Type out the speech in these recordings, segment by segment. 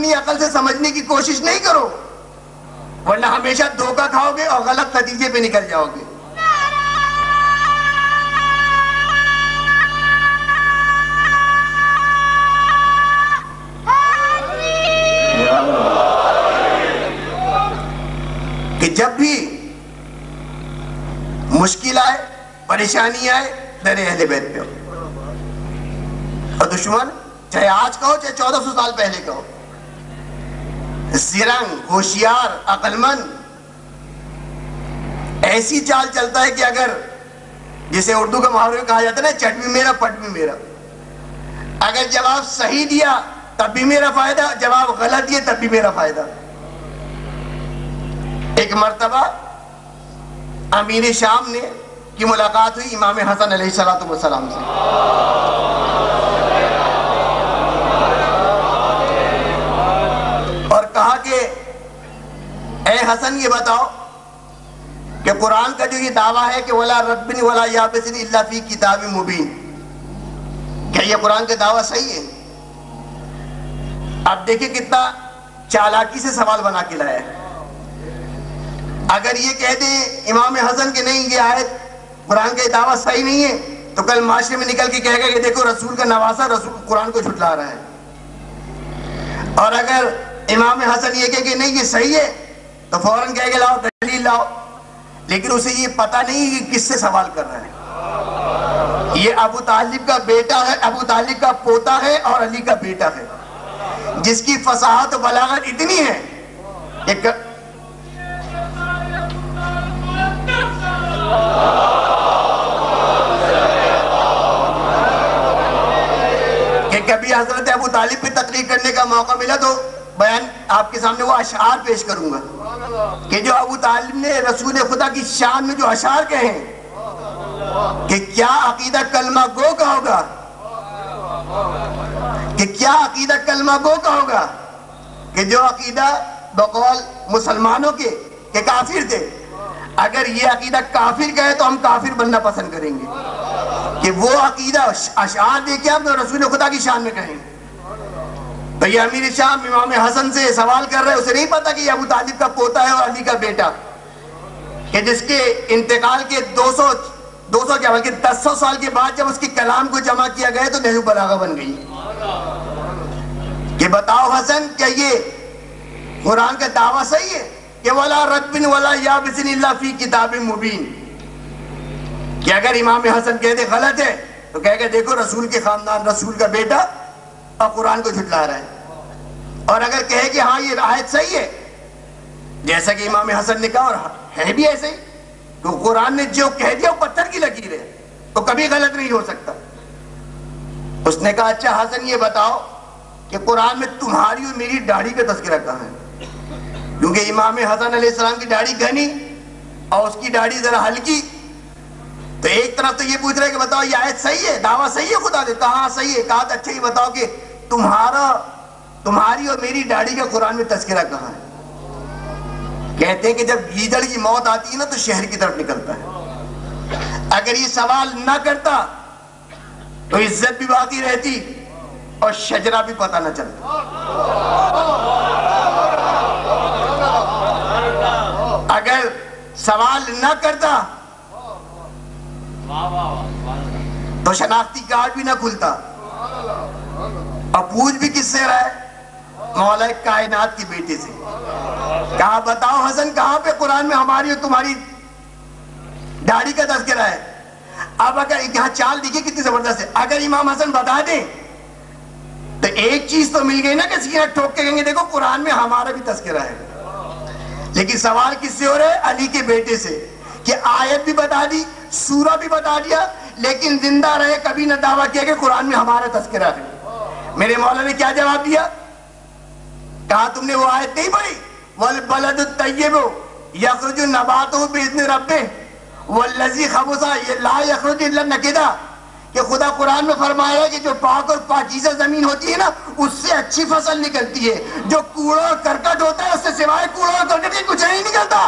اپنی عقل سے سمجھنے کی کوشش نہیں کرو، ورنہ ہمیشہ دھوکہ کھاؤ گے اور غلط نتیجے پہ نکل جاؤ گے۔ کہ جب بھی مشکل آئے، پریشانی آئے، در اہل بیت پہ ہو، اور دشمن چاہے آج کا ہو چاہے 1400 سال پہلے کا ہو، زرنگ، ہوشیار، عقل مند، ایسی چال چلتا ہے کہ اگر جسے اردو کا محاورے میں کہا جاتا ہے نا، چٹ بھی میرا پٹ بھی میرا، اگر جواب صحیح دیا تب بھی میرا فائدہ، جواب غلط دیا تب بھی میرا فائدہ۔ ایک مرتبہ امیر شام نے کی ملاقات ہوئی امام حسن علیہ السلام سے، اور کہا کہ اے حسن یہ بتاؤ کہ قرآن کا جو یہ دعویٰ ہے کہ وَلَا رَبٍ وَلَا يَابِسٍ إِلَّا فِي كِتَابٍ مُبِينٍ، کیا یہ قرآن کا دعویٰ صحیح ہے؟ اب دیکھیں کتنا چالاکی سے سوال بنا کے لایا ہے۔ اگر یہ کہہ دیں امام حسن کہ نہیں یہ آیت قرآن کا دعویٰ صحیح نہیں ہے، تو کل معاشرے میں نکل کے کہے گا کہ دیکھو رسول کا نواسا رسول قرآن کو جھٹلا رہا ہے، اور اگر امام حسن یہ کہے کہ نہیں یہ صحیح ہے تو فوراً کہے گا لاؤ دلیل لاؤ، لیکن اسے یہ پتہ نہیں کہ کس سے سوال کر رہا ہے۔ یہ ابو طالب کا بیٹا ہے، ابو طالب کا پوتا ہے اور علی کا بیٹا ہے، جس کی فصاحت و بلاغت اتنی ہے کہ کبھی حضرت ابو طالب پہ تقریر کرنے کا موقع ملا تو بیان آپ کے سامنے وہ اشعار پیش کروں گا کہ جو ابو طالب نے رسول خدا کی شان میں جو اشعار کہے ہیں کہ کیا عقیدہ کلمہ گو کا ہوگا، کہ کیا عقیدہ کلمہ گو کا ہوگا، کہ جو عقیدہ بقول مسلمانوں کے کہ کافر تھے، اگر یہ عقیدہ کافر کہے تو ہم کافر بننا پسند کریں گے، کہ وہ عقیدہ اشعار دے کے ہم رسول خدا کی شان میں کہیں گے۔ تو یہ امیر شام امام حسن سے سوال کر رہے، اسے نہیں پتا کہ یہ ابو طالب کا پوتا ہے اور علی کا بیٹا، کہ جس کے انتقال کے 200 کیا بلکہ 100 سال کے بعد جب اس کے کلام کو جمع کیا گیا تو نہج البلاغہ بن گئی کہ بتاؤ حسن کیا یہ قرآن کا دعویٰ صحیح ہے کہ وَلَا رَبٍ وَلَا يَابِسٍ إِلَّا فِي كِتَابٍ مُبِينٍ، کہ اگر امام حسن کہتے غلط ہے تو کہے گا دیکھو رسول کے خاندان رسول کا بیٹا اور قرآن کو جھٹلا رہا ہے، اور اگر کہے کہ ہاں یہ آیت صحیح ہے جیسا کہ امام حسن نے کہا اور ہے بھی ایسے ہی، تو قرآن نے جو کہہ دیا وہ پتھر کی لکیر ہے، تو کبھی غلط نہیں ہو سکتا۔ اس نے کہا اچھا حسن یہ بتاؤ کہ قرآن میں تمہاری اور میری داڑھی کا تذکرہ کہاں ہے؟ کیونکہ امام حسن علیہ السلام کی داڑھی گھنی اور اس کی داڑھی ذرا ہلکی، تو ایک طرف تو یہ پوچھ رہے کہ بتاؤ یہ آیت صحیح ہے، دعویٰ صحیح ہے خدا دے؟ کہاں صحیح ہے؟ کہا اچھا یہ بتاؤ کہ تمہاری اور میری داڑھی کا قرآن میں تذکرہ کہاں ہے؟ کہتے ہیں کہ جب گیدڑ کی موت آتی ہے نا تو شہر کی طرف نکلتا ہے، اگر یہ سوال نہ کرتا تو عزت بھی باقی رہتی اور شجرہ بھی پتہ نہ چلتا۔ اگر سوال نہ کرتا تو شناختی کارڈ بھی نہ کھلتا، اور پوچھ بھی کس سے رہا ہے؟ مولا کائنات کی بیٹی سے۔ کہا بتاؤ حسن کہاں پہ قرآن میں ہماری اور تمہاری داڑھی کا تذکرہ ہے؟ اب اگر یہاں چال دیکھیں کتنی زبردست ہے، اگر امام حسن بتا دیں تو ایک چیز تو مل گئی نا کہ سینہ ٹھوک کے کہیں گے دیکھو قرآن میں ہمارا بھی تذکرہ ہے، لیکن سوال کس سے ہو رہا ہے؟ علی کے بیٹے سے، کہ آیت بھی بتا دی سورہ بھی بتا دیا لیکن زندہ رہے کبھی نہ دعویٰ کیا کہ قرآن میں ہمارا تذکرہ ہے۔ میرے مولا نے کیا جواب دیا؟ کہا تم نے وہ آیت نہیں پڑھی وَالْبَلَدُ الطَّيِّبُ يَخْرُجُ نَبَاتُهُ بِإِذْنِ رَبِّهِ وَالَّذِي خَبُثَ لَا يَخْرُجُ إِلَّا نَكِدًا، کہ خدا قرآن میں فرمایا ہے کہ جو پاک اور پاکیزہ زمین ہوتی ہے نا اس سے اچھی فصل نکلتی ہے، جو کوڑا اور کرکٹ ہوتا ہے اس سے سوائے کوڑا اور کرکٹ کے کچھ نہیں نکلتا۔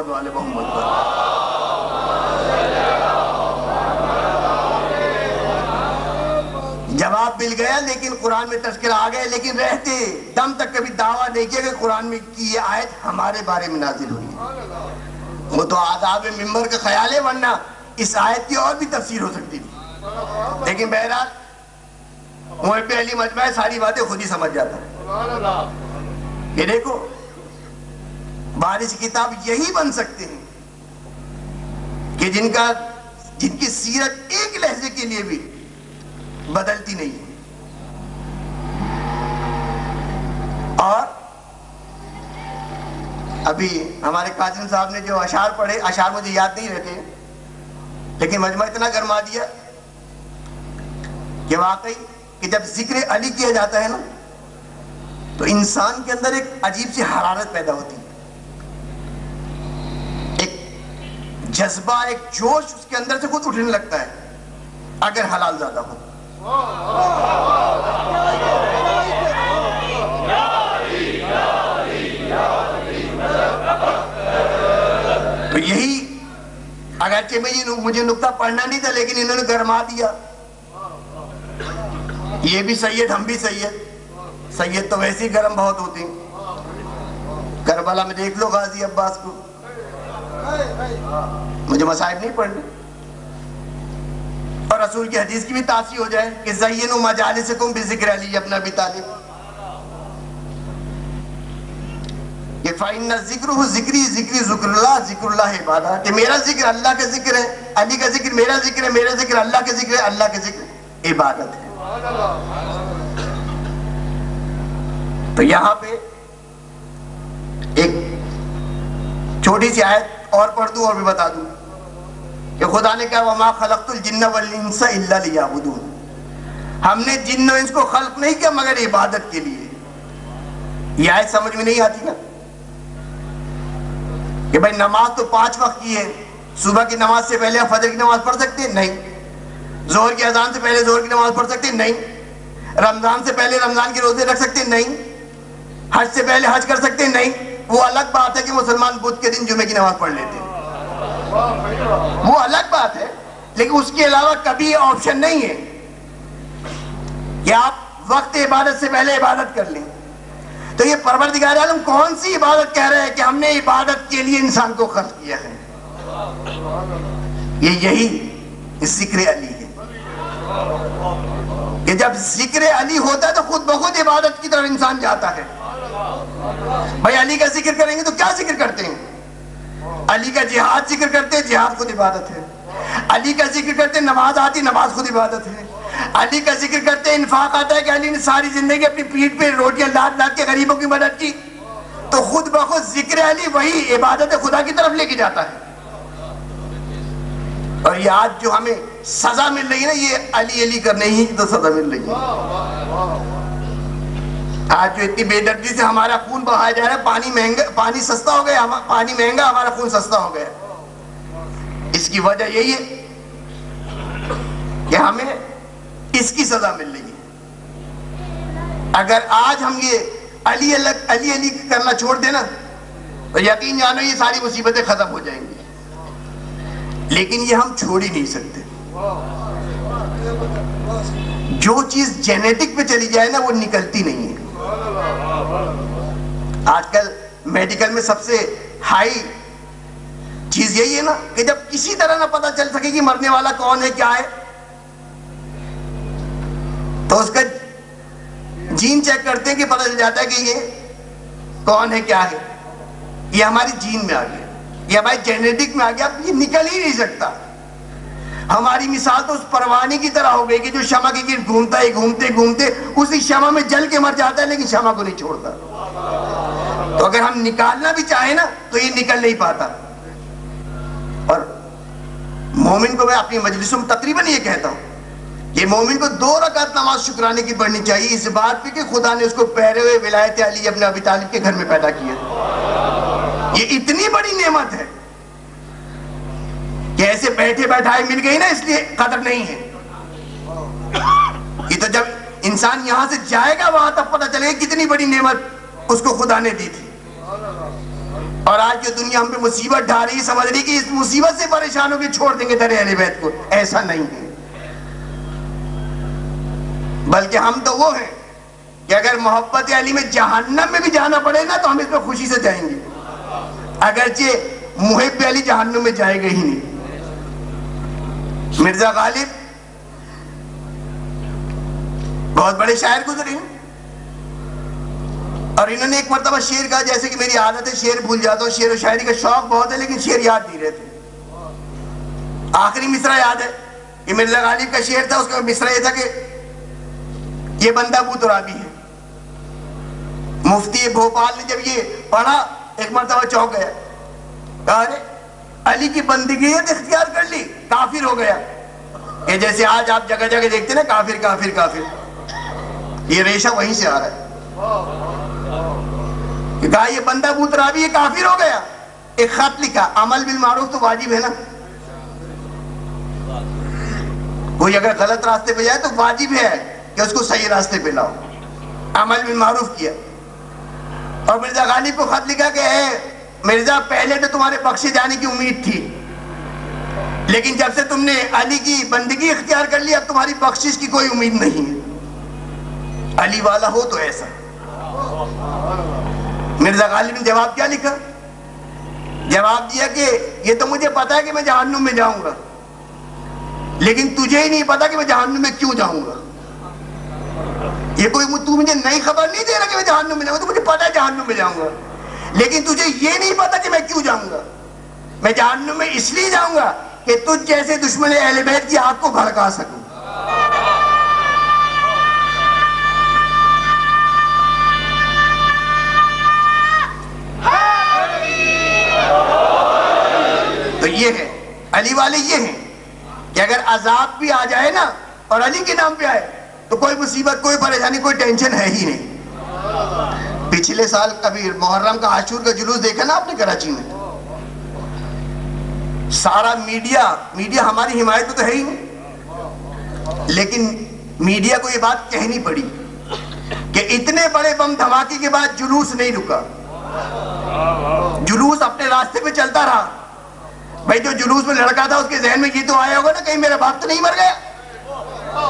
محمد والے محمد پر. جواب مل گیا لیکن قرآن میں تذکرہ آ گیا, لیکن رہتے دم تک کبھی دعویٰ نہیں کیا کہ قرآن میں کی یہ آیت ہمارے بارے میں نازل ہوئی ہے. وہ تو آداب ممبر کا خیال ہے, ورنہ اس آیت کی اور بھی تفسیر ہو سکتی تھی. لیکن بہرحال محب علی مجمع ساری باتیں خود ہی سمجھ جاتا ہے. یہ دیکھو بارش کی کتاب یہی بن سکتے ہیں کہ جن کی سیرت ایک لہجے کے لیے بھی بدلتی نہیں ہے. اور ابھی ہمارے قاسم صاحب نے جو اشعار پڑھے, اشعار مجھے یاد نہیں رہتے لیکن مجمع اتنا گرما دیا کہ واقعی کہ جب ذکر علی کیا جاتا ہے نا تو انسان کے اندر ایک عجیب سی حرارت پیدا ہوتی ہے, ایک جذبہ, ایک جوش اس کے اندر سے خود اٹھنے لگتا ہے اگر حلال زیادہ ہو. تو یہی اگرچہ مجھے نقطہ پڑھنا نہیں تھا لیکن انہوں نے گرما دیا. یہ بھی سید, ہم بھی سید. سید تو ویسے ہی گرم بہت ہوتے ہیں. کربلا میں دیکھ لو غازی عباس کو. مجھے مصائب نہیں پڑھنے, اور رسول کی حدیث کی بھی تاثیر ہو جائے کہ زینوا مجالسکم بذکر علی ابن ابی طالب. کہ فإن ذکرہ ذکری ذکری ذکر اللہ عبادہ, کہ میرا ذکر اللہ کا ذکر ہے, علی کا ذکر میرا ذکر ہے, میرا ذکر اللہ کا ذکر ہے, اللہ کا ذکر عبادت ہے. تو یہاں پہ ایک چھوٹی سی آیت اور پڑھ دوں اور بھی بتا دوں کہ خدا نے کہا وَمَا خَلَقْتُ الْجِنَّ وَالْإِنسَ إِلَّا لِيَعْبُدُونَ, ہم نے جن و انس کو خلق نہیں کیا مگر عبادت کے لیے. یہ آیت سمجھ میں نہیں آتی نا کہ بھائی نماز تو 5 وقت کی ہے, صبح کی نماز سے پہلے فجر کی نماز پڑھ سکتے ہیں؟ نہیں. ظہر کی اذان سے پہلے ظہر کی نماز پڑھ سکتے ہیں؟ نہیں. رمضان سے پہلے رمضان کے روزے رکھ سکتے ہیں؟ نہیں. حج سے پہلے حج کر سکتے ہیں؟ نہیں. وہ الگ بات ہے کہ مسلمان بدھ کے دن جمعے کی نماز پڑھ لیتے ہیں, وہ الگ بات ہے, لیکن اس کے علاوہ کبھی آپشن نہیں ہے کہ آپ وقت عبادت سے پہلے عبادت کر لیں. تو یہ پروردگار عالم کون سی عبادت کہہ رہے ہیں کہ ہم نے عبادت کے لیے انسان کو خلق کیا ہے؟ یہی ذکر علی ہے کہ جب ذکر علی ہوتا ہے تو خود بخود عبادت کی طرف انسان جاتا ہے. بھائی علی کا ذکر کریں گے تو کیا ذکر کرتے ہیں؟ علی کا جہاد ذکر کرتے ہیں, جہاد خود عبادت ہے. علی کا ذکر کرتے ہیں, نماز آتی, نماز خود عبادت ہے. علی کا ذکر کرتے ہیں, انفاق آتا ہے کہ علی نے ساری زندگی اپنی پیٹھ پہ روٹیاں لاد لاد کے غریبوں کی مدد کی, تو خود بخود ذکر علی وہی عبادت خدا کی طرف لے کے جاتا ہے. اور یہ آج جو ہمیں سزا مل رہی ہے نا, یہ علی علی کرنے ہی تو سزا مل رہی ہے. آج جو اتنی بے دردی سے ہمارا خون بہایا جا رہا ہے, پانی سستا ہو گیا, پانی مہنگا, ہمارا خون سستا ہو گیا. اس کی وجہ یہی ہے کہ ہمیں اس کی سزا مل رہی ہے. اگر آج ہم یہ علی علی کرنا چھوڑ دیں نا تو یقین جانو یہ ساری مصیبتیں ختم ہو جائیں گی, لیکن یہ ہم چھوڑ ہی نہیں سکتے. جو چیز جینیٹک پہ چلی جائے نا وہ نکلتی نہیں ہے. آج کل میڈیکل میں سب سے ہائی چیز یہی ہے نا کہ جب کسی طرح نہ پتہ چل سکے کہ مرنے والا کون ہے, کیا ہے, تو اس کا جین چیک کرتے ہیں کہ پتہ چل جاتا ہے کہ یہ کون ہے, کیا ہے. یہ ہماری جین میں آ گیا, یہ ہماری جینیٹک میں آ گیا, یہ نکل ہی نہیں سکتا. ہماری مثال تو اس پروانی کی طرح ہو گئی کہ جو شمع کے گرد گھومتا ہے, گھومتے گھومتے اسی شمع میں جل کے مر جاتا ہے لیکن شمع کو نہیں چھوڑتا. تو اگر ہم نکالنا بھی چاہیں نا تو یہ نکل نہیں پاتا. اور مومن کو میں اپنی مجلسوں میں تقریباً یہ کہتا ہوں کہ مومن کو 2 رکعت نماز شکرانے کی پڑھنی چاہیے اس بات پہ کہ خدا نے اس کو پیرے ہوئے ولایت علی ابن ابی طالب کے گھر میں پیدا کیا. یہ اتنی بڑی نعمت ہے کہ ایسے بیٹھے بیٹھائے مل گئی نا, اس لیے قدر نہیں ہے. یہ تو جب انسان یہاں سے جائے گا وہاں تب پتہ چلے گا کتنی بڑی نعمت اس کو خدا نے دی تھی. اور آج جو دنیا ہم پہ مصیبت ڈھا رہی ہے سمجھ رہی کہ اس مصیبت سے پریشان ہو کے چھوڑ دیں گے در اہل بیت کو. ایسا نہیں ہے، بلکہ ہم تو وہ ہیں کہ اگر محبت علی میں جہنم میں بھی جانا پڑے نا تو ہم اس میں خوشی سے جائیں گے، اگرچہ محب علی جہنم میں جائے گا ہی نہیں. مرزا غالب بہت بڑے شاعر گزرے ہیں، اور انہوں نے ایک مرتبہ شعر کہا، جیسے کہ میری عادت ہے شعر بھول جاتا ہوں، شعر و شاعری کا شوق بہت ہے لیکن شعر یاد نہیں رہتے. آخری مصرع یاد ہے کہ مرزا غالب کا شعر تھا، اس کا مصرع یہ تھا کہ یہ بندہ ابو ترابی ہے. مفتی بھوپال نے جب یہ پڑھا ایک مرتبہ چونک گیا، کہا ارے علی کی بندگیت اختیار کر لی، کافر ہو گیا. کہ جیسے آج آپ جگہ جگہ دیکھتے نا کافر کافر کافر، یہ ریشہ وہیں سے آ رہا ہے. کہ کہا یہ بندہ ابو ترابی، یہ کافر ہو گیا. ایک خط لکھا، عمل بالمعروف تو واجب ہے نا، کوئی اگر غلط راستے پہ جائے تو واجب ہے کہ اس کو صحیح راستے پہ لاؤ. عمل بالمعروف کیا، اور مرزا غالب کو خط لکھا کہ اے مرزا، پہلے تو تمہارے بخشے جانے کی امید تھی، لیکن جب سے تم نے علی کی بندگی اختیار کر لی اب تمہاری بخشش کی کوئی امید نہیں ہے. علی والا ہو تو ایسا. مرزا غالب نے جواب کیا لکھا؟ جواب دیا کہ یہ تو مجھے پتا ہے کہ میں جہنم میں جاؤں گا، لیکن تجھے ہی نہیں پتا کہ میں جہنم میں کیوں جاؤں گا. یہ کوئی تو مجھے نئی خبر نہیں دے رہا کہ میں جہنم میں جاؤں گا، تو مجھے پتا ہے جہنم میں جاؤں گا، لیکن تجھے یہ نہیں پتا کہ میں کیوں جاؤں گا. میں جہنم میں اس لیے جاؤں گا کہ تجھ جیسے دشمن اہل بیت کی آگ کو بھڑکا سکوں. تو یہ ہے علی والے، یہ ہیں کہ اگر عذاب بھی آ جائے نا اور علی کے نام پہ آئے تو کوئی مصیبت، کوئی پریشانی، کوئی ٹینشن ہے ہی نہیں. پچھلے سال کبھی محرم کا عاشور کا جلوس دیکھا نا آپ نے کراچی میں، سارا میڈیا ہماری حمایت میں تو ہے ہی نہیں، لیکن میڈیا کو یہ بات کہنی پڑی کہ اتنے بڑے بم دھماکے کے بعد جلوس نہیں رکا، جلوس اپنے راستے پہ چلتا رہا. بھائی جو جلوس میں لڑکا تھا اس کے ذہن میں یہ تو آیا ہوگا نا کہیں میرا باپ تو نہیں مر گیا،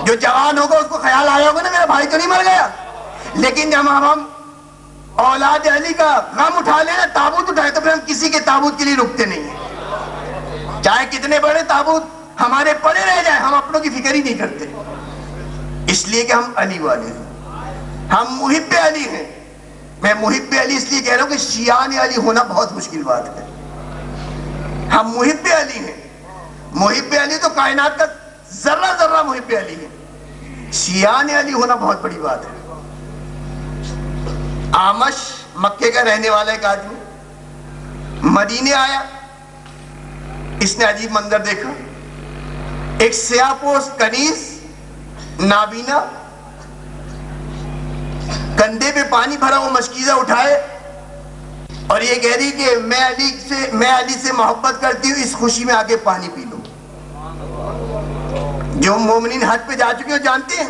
جو جوان ہوگا اس کو خیال آیا ہوگا نا میرا بھائی تو نہیں مر گیا. لیکن جب ہم اولاد علی کا غم اٹھا لیں نا، تابوت اٹھائے، تو پھر ہم کسی کے تابوت کے لیے رکتے نہیں ہیں، چاہے کتنے بڑے تابوت ہمارے پڑے رہ جائیں، ہم اپنوں کی فکر ہی نہیں کرتے، اس لیے کہ ہم علی والے ہیں، ہم محب علی ہیں. میں محب علی اس لیے کہہ رہا ہوں کہ شیعان علی ہونا بہت مشکل بات ہے. ہم محب علی ہیں، محب علی تو کائنات کا ذرہ ذرہ محب علی ہے، شیعان علی ہونا بہت بڑی بات ہے. آمش مکے کا رہنے والا ایک آدمی مدینے آیا، اس نے عجیب منظر دیکھا. ایک سیاہ پوست کنیز نابینا کندھے پہ پانی بھرا وہ مشکیزہ اٹھائے اور یہ کہہ رہی کہ میں علی سے محبت کرتی ہوں، اس خوشی میں آگے پانی پی لوں. جو مومنین حج پہ جا چکے ہو جانتے ہیں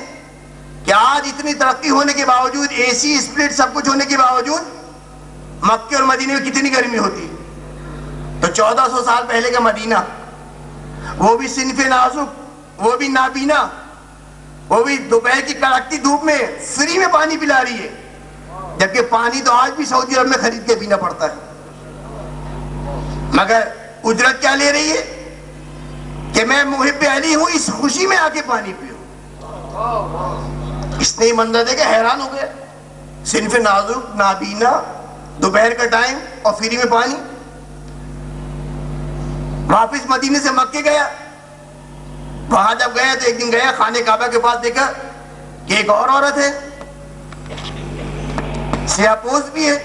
کہ آج اتنی ترقی ہونے کے باوجود، اے سی اسپلٹ سب کچھ ہونے کے باوجود مکے اور مدینے میں کتنی گرمی ہوتی. تو 1400 سال پہلے کا مدینہ، وہ بھی صنف نازک، وہ بھی نابینا، وہ بھی دوپہر کی کڑکتی دھوپ میں فری میں پانی پلا رہی ہے، جبکہ پانی تو آج بھی سعودی عرب میں خرید کے پینا پڑتا ہے. مگر اجرت کیا لے رہی ہے کہ میں محب علی ہوں، اس خوشی میں آ کے پانی پیوں. اس نے منظر دیکھ کے حیران ہو گیا، صنف نازک، نابینا، دوپہر کا ٹائم اور فری میں پانی. واپس مدینے سے مکے گیا، وہاں جب گیا تو ایک دن گیا خانہ کعبہ کے پاس، دیکھا کہ ایک اور عورت ہے، سیاہ پوست بھی ہے،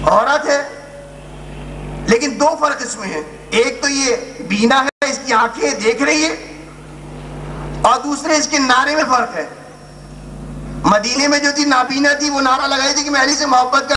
عورت ہے، لیکن دو فرق اس میں ہے. ایک تو یہ بینا ہے، اس کی آنکھیں دیکھ رہی ہے، اور دوسرے اس کے نعرے میں فرق ہے. مدینے میں جو تھی نابینا تھی، وہ نعرہ لگائی تھی کہ میں علی سے محبت